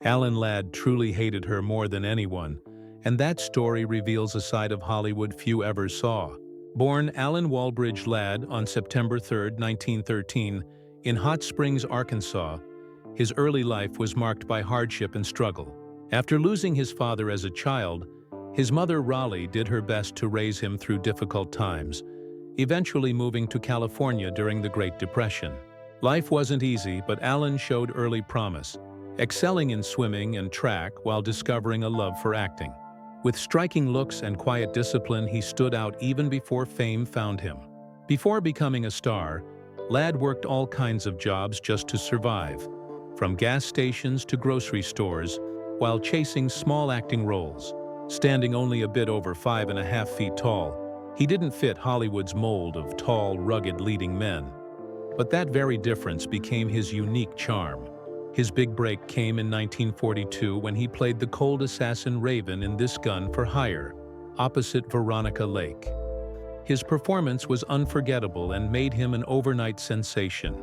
Alan Ladd truly hated her more than anyone, and that story reveals a side of Hollywood few ever saw. Born Alan Walbridge Ladd on September 3, 1913, in Hot Springs, Arkansas, his early life was marked by hardship and struggle. After losing his father as a child, his mother Raleigh did her best to raise him through difficult times, eventually moving to California during the Great Depression. Life wasn't easy, but Alan showed early promise, excelling in swimming and track while discovering a love for acting. With striking looks and quiet discipline, he stood out even before fame found him. Before becoming a star, Ladd worked all kinds of jobs just to survive, from gas stations to grocery stores, while chasing small acting roles. Standing only a bit over 5.5 feet tall, he didn't fit Hollywood's mold of tall, rugged leading men. But that very difference became his unique charm. His big break came in 1942 when he played the cold assassin Raven in This Gun for Hire, opposite Veronica Lake. His performance was unforgettable and made him an overnight sensation.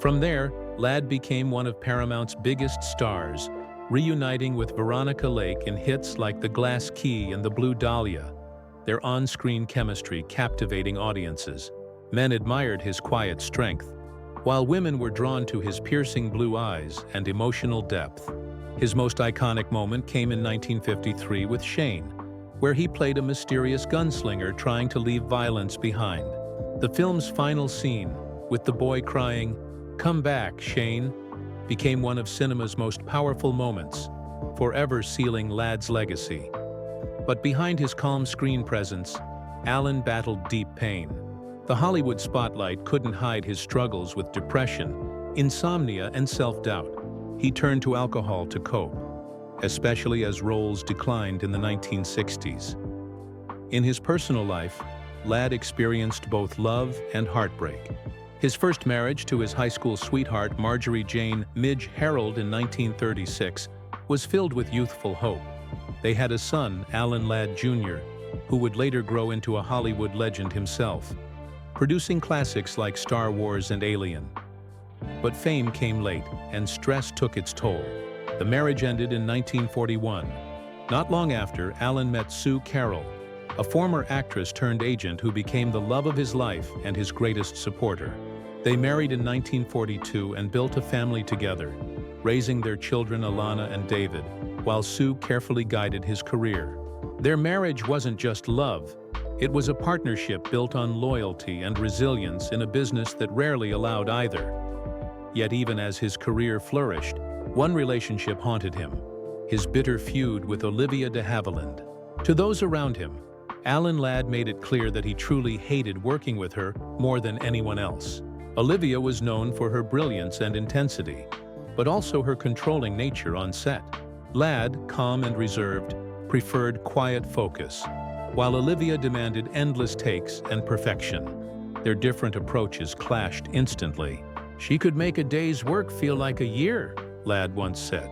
From there, Ladd became one of Paramount's biggest stars, reuniting with Veronica Lake in hits like The Glass Key and The Blue Dahlia, their on-screen chemistry captivating audiences. Men admired his quiet strength, while women were drawn to his piercing blue eyes and emotional depth. His most iconic moment came in 1953 with Shane, where he played a mysterious gunslinger trying to leave violence behind. The film's final scene, with the boy crying, "Come back, Shane," became one of cinema's most powerful moments, forever sealing Ladd's legacy. But behind his calm screen presence, Alan battled deep pain. The Hollywood spotlight couldn't hide his struggles with depression, insomnia, and self-doubt. He turned to alcohol to cope, especially as roles declined in the 1960s. In his personal life, Ladd experienced both love and heartbreak. His first marriage to his high school sweetheart Marjorie Jane Midge Harold in 1936 was filled with youthful hope. They had a son, Alan Ladd Jr., who would later grow into a Hollywood legend himself, producing classics like Star Wars and Alien. But fame came late, and stress took its toll. The marriage ended in 1941. Not long after, Alan met Sue Carroll, a former actress turned agent who became the love of his life and his greatest supporter. They married in 1942 and built a family together, raising their children Alana and David, while Sue carefully guided his career. Their marriage wasn't just love. It was a partnership built on loyalty and resilience in a business that rarely allowed either. Yet even as his career flourished, one relationship haunted him: his bitter feud with Olivia de Havilland. To those around him, Alan Ladd made it clear that he truly hated working with her more than anyone else. Olivia was known for her brilliance and intensity, but also her controlling nature on set. Ladd, calm and reserved, preferred quiet focus, while Olivia demanded endless takes and perfection. Their different approaches clashed instantly. "She could make a day's work feel like a year," Ladd once said.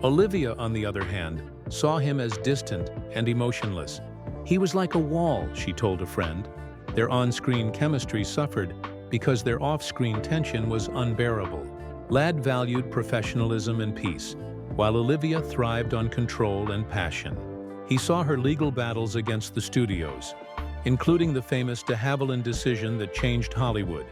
Olivia, on the other hand, saw him as distant and emotionless. "He was like a wall," she told a friend. Their on-screen chemistry suffered because their off-screen tension was unbearable. Ladd valued professionalism and peace, while Olivia thrived on control and passion. He saw her legal battles against the studios, including the famous de Havilland decision that changed Hollywood.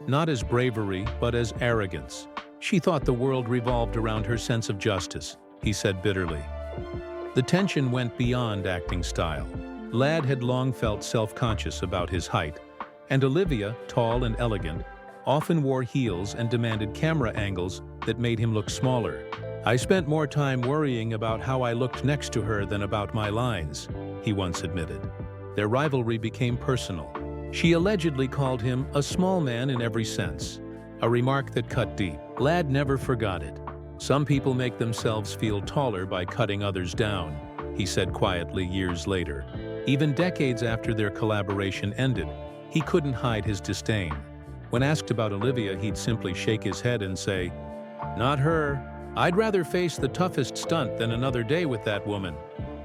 Not as bravery, but as arrogance. "She thought the world revolved around her sense of justice," he said bitterly. The tension went beyond acting style. Ladd had long felt self-conscious about his height, and Olivia, tall and elegant, often wore heels and demanded camera angles that made him look smaller. "I spent more time worrying about how I looked next to her than about my lines," he once admitted. Their rivalry became personal. She allegedly called him a small man in every sense, a remark that cut deep. Ladd never forgot it. "Some people make themselves feel taller by cutting others down," he said quietly years later. Even decades after their collaboration ended, he couldn't hide his disdain. When asked about Olivia, he'd simply shake his head and say, "Not her. I'd rather face the toughest stunt than another day with that woman."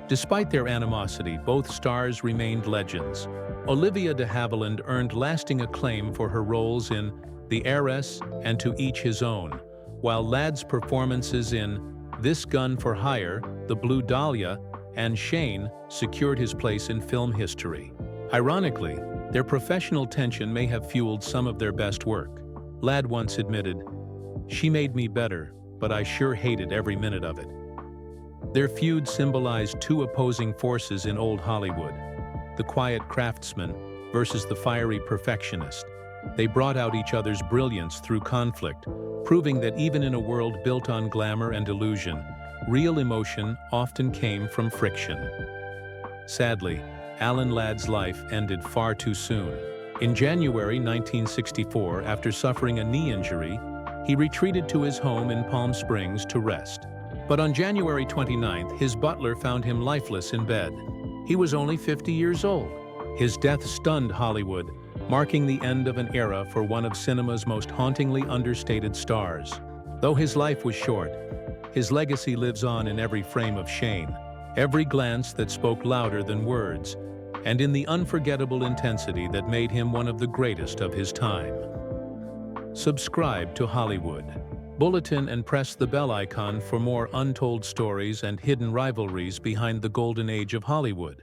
Despite their animosity, both stars remained legends. Olivia de Havilland earned lasting acclaim for her roles in The Heiress and To Each His Own, while Ladd's performances in This Gun for Hire, The Blue Dahlia, and Shane secured his place in film history. Ironically, their professional tension may have fueled some of their best work. Ladd once admitted, "She made me better, but I sure hated every minute of it." Their feud symbolized two opposing forces in old Hollywood, the quiet craftsman versus the fiery perfectionist. They brought out each other's brilliance through conflict, proving that even in a world built on glamour and illusion, real emotion often came from friction. Sadly, Alan Ladd's life ended far too soon. In January 1964, after suffering a knee injury, he retreated to his home in Palm Springs to rest. But on January 29th, his butler found him lifeless in bed. He was only 50 years old. His death stunned Hollywood, marking the end of an era for one of cinema's most hauntingly understated stars. Though his life was short, his legacy lives on in every frame of Shane, every glance that spoke louder than words, and in the unforgettable intensity that made him one of the greatest of his time. Subscribe to Hollywood Bulletin and press the bell icon for more untold stories and hidden rivalries behind the golden age of Hollywood.